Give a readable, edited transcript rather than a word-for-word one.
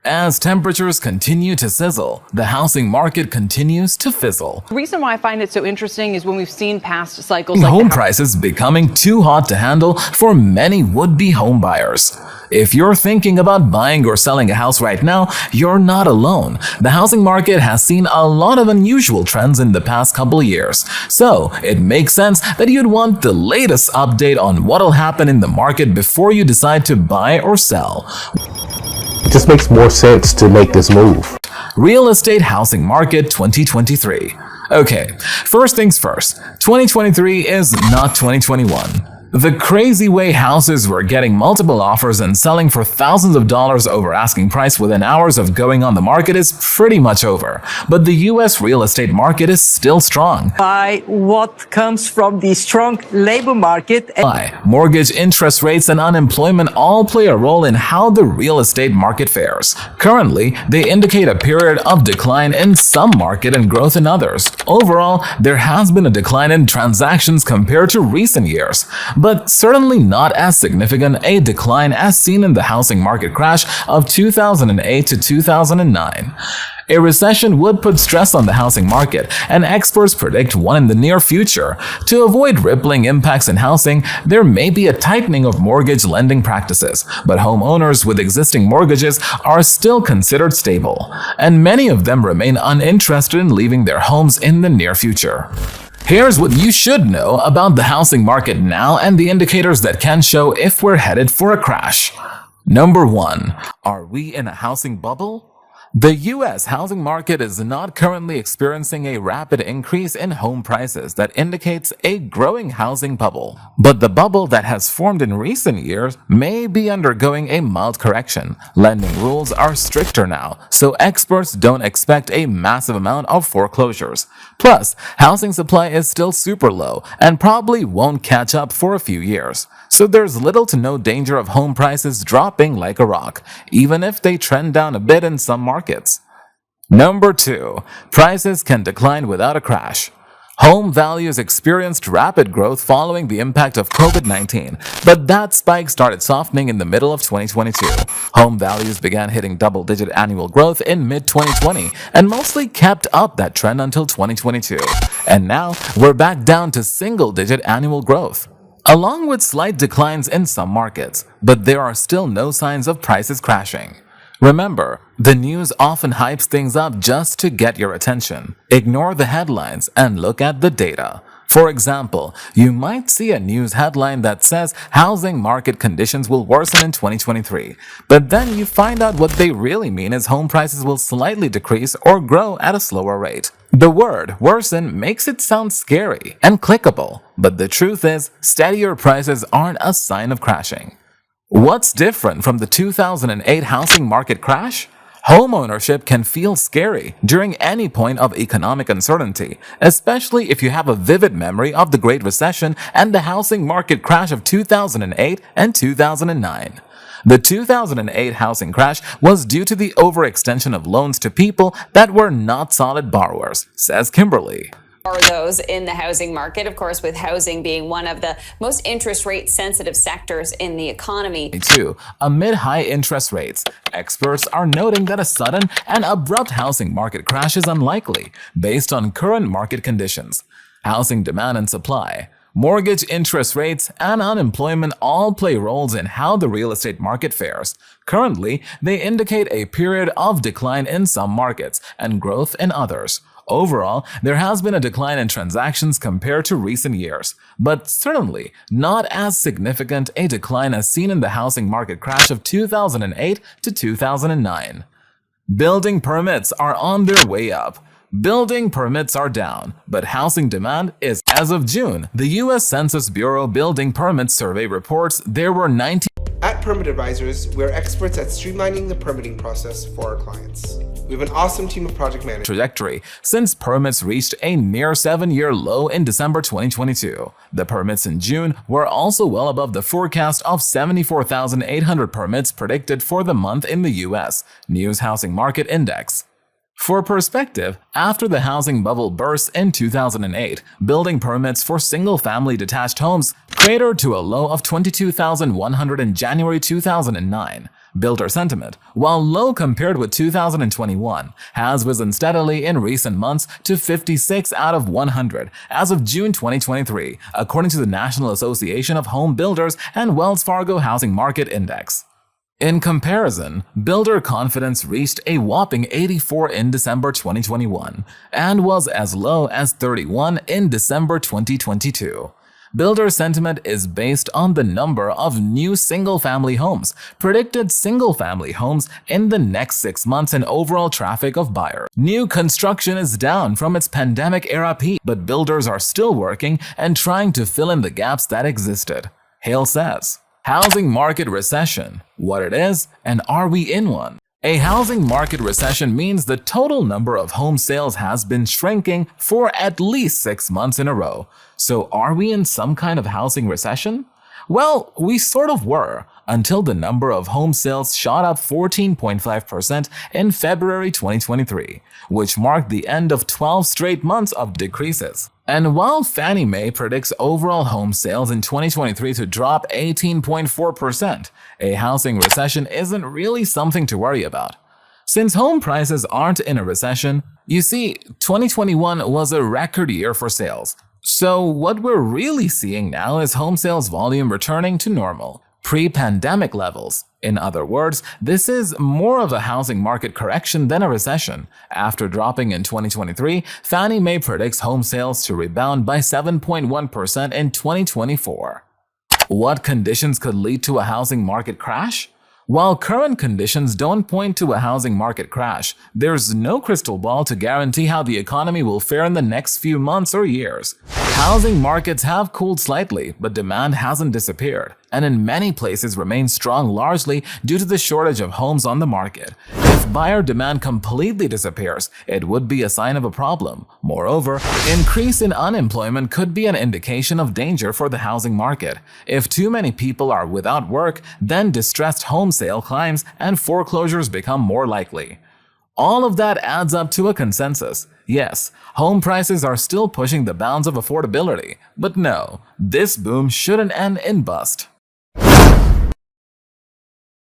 As temperatures continue to sizzle, the housing market continues to fizzle. The reason why I find it so interesting is when we've seen past cycles like home prices becoming too hot to handle for many would-be home buyers. If you're thinking about buying or selling a house right now, you're not alone. The housing market has seen a lot of unusual trends in the past couple years, so it makes sense that you'd want the latest update on what'll happen in the market before you decide to buy or sell. It just makes more sense to make this move. Real estate housing market 2023. Okay, first things first, 2023 is not 2021. The crazy way houses were getting multiple offers and selling for thousands of dollars over asking price within hours of going on the market is pretty much over. But the US real estate market is still strong. By what comes from the strong labor market. Mortgage interest rates and unemployment all play a role in how the real estate market fares. Currently, they indicate a period of decline in some market and growth in others. Overall, there has been a decline in transactions compared to recent years, but certainly not as significant a decline as seen in the housing market crash of 2008 to 2009. A recession would put stress on the housing market, and experts predict one in the near future. To avoid rippling impacts in housing, there may be a tightening of mortgage lending practices, but homeowners with existing mortgages are still considered stable, and many of them remain uninterested in leaving their homes in the near future. Here's what you should know about the housing market now and the indicators that can show if we're headed for a crash. Number 1. Are we in a housing bubble? The U.S. housing market is not currently experiencing a rapid increase in home prices that indicates a growing housing bubble. But the bubble that has formed in recent years may be undergoing a mild correction. Lending rules are stricter now, so experts don't expect a massive amount of foreclosures. Plus, housing supply is still super low and probably won't catch up for a few years. So there's little to no danger of home prices dropping like a rock, even if they trend down a bit in some markets. Number 2. Prices can decline without a crash. Home values experienced rapid growth following the impact of COVID-19, but that spike started softening in the middle of 2022. Home values began hitting double-digit annual growth in mid-2020 and mostly kept up that trend until 2022. And now we're back down to single-digit annual growth, along with slight declines in some markets, but there are still no signs of prices crashing. Remember, the news often hypes things up just to get your attention. Ignore the headlines and look at the data. For example, you might see a news headline that says housing market conditions will worsen in 2023, but then you find out what they really mean is home prices will slightly decrease or grow at a slower rate. The word worsen makes it sound scary and clickable, but the truth is, steadier prices aren't a sign of crashing. What's different from the 2008 housing market crash? Homeownership can feel scary during any point of economic uncertainty, especially if you have a vivid memory of the Great Recession and the housing market crash of 2008 and 2009. The 2008 housing crash was due to the overextension of loans to people that were not solid borrowers, says Kimberly. Are those in the housing market, of course, with housing being one of the most interest rate sensitive sectors in the economy. Amid high interest rates, experts are noting that a sudden and abrupt housing market crash is unlikely based on current market conditions. Housing demand and supply, mortgage interest rates, and unemployment all play roles in how the real estate market fares. Currently, they indicate a period of decline in some markets and growth in others. Overall, there has been a decline in transactions compared to recent years, but certainly not as significant a decline as seen in the housing market crash of 2008 to 2009. Building permits are on their way up. Building permits are down, but housing demand is. As of June, the U.S. Census Bureau Building Permits Survey reports there were 19. At Permit Advisors, we're experts at streamlining the permitting process for our clients. We have an awesome team of project managers. Trajectory since permits reached a near 7-year low in December 2022. The permits in June were also well above the forecast of 74,800 permits predicted for the month in the U.S. News Housing Market Index. For perspective, after the housing bubble burst in 2008, building permits for single-family detached homes cratered to a low of 22,100 in January 2009. Builder sentiment, while low compared with 2021, has risen steadily in recent months to 56 out of 100 as of June 2023, according to the National Association of Home Builders and Wells Fargo Housing Market Index. In comparison, builder confidence reached a whopping 84 in December 2021 and was as low as 31 in December 2022. Builder sentiment is based on the number of new single-family homes, predicted single-family homes in the next 6 months, and overall traffic of buyers. New construction is down from its pandemic-era peak, but builders are still working and trying to fill in the gaps that existed. Hale says, housing market recession, what it is, and are we in one? A housing market recession means the total number of home sales has been shrinking for at least 6 months in a row. So are we in some kind of housing recession? Well, we sort of were, until the number of home sales shot up 14.5% in February 2023, which marked the end of 12 straight months of decreases. And while Fannie Mae predicts overall home sales in 2023 to drop 18.4%, a housing recession isn't really something to worry about. Since home prices aren't in a recession, you see, 2021 was a record year for sales. So what we're really seeing now is home sales volume returning to normal, pre-pandemic levels. In other words, this is more of a housing market correction than a recession. After dropping in 2023, Fannie Mae predicts home sales to rebound by 7.1% in 2024. What conditions could lead to a housing market crash? While current conditions don't point to a housing market crash, there's no crystal ball to guarantee how the economy will fare in the next few months or years. Housing markets have cooled slightly, but demand hasn't disappeared, and in many places remains strong largely due to the shortage of homes on the market. If buyer demand completely disappears, it would be a sign of a problem. Moreover, increase in unemployment could be an indication of danger for the housing market. If too many people are without work, then distressed home sale climbs and foreclosures become more likely. All of that adds up to a consensus. Yes, home prices are still pushing the bounds of affordability, but no, this boom shouldn't end in bust.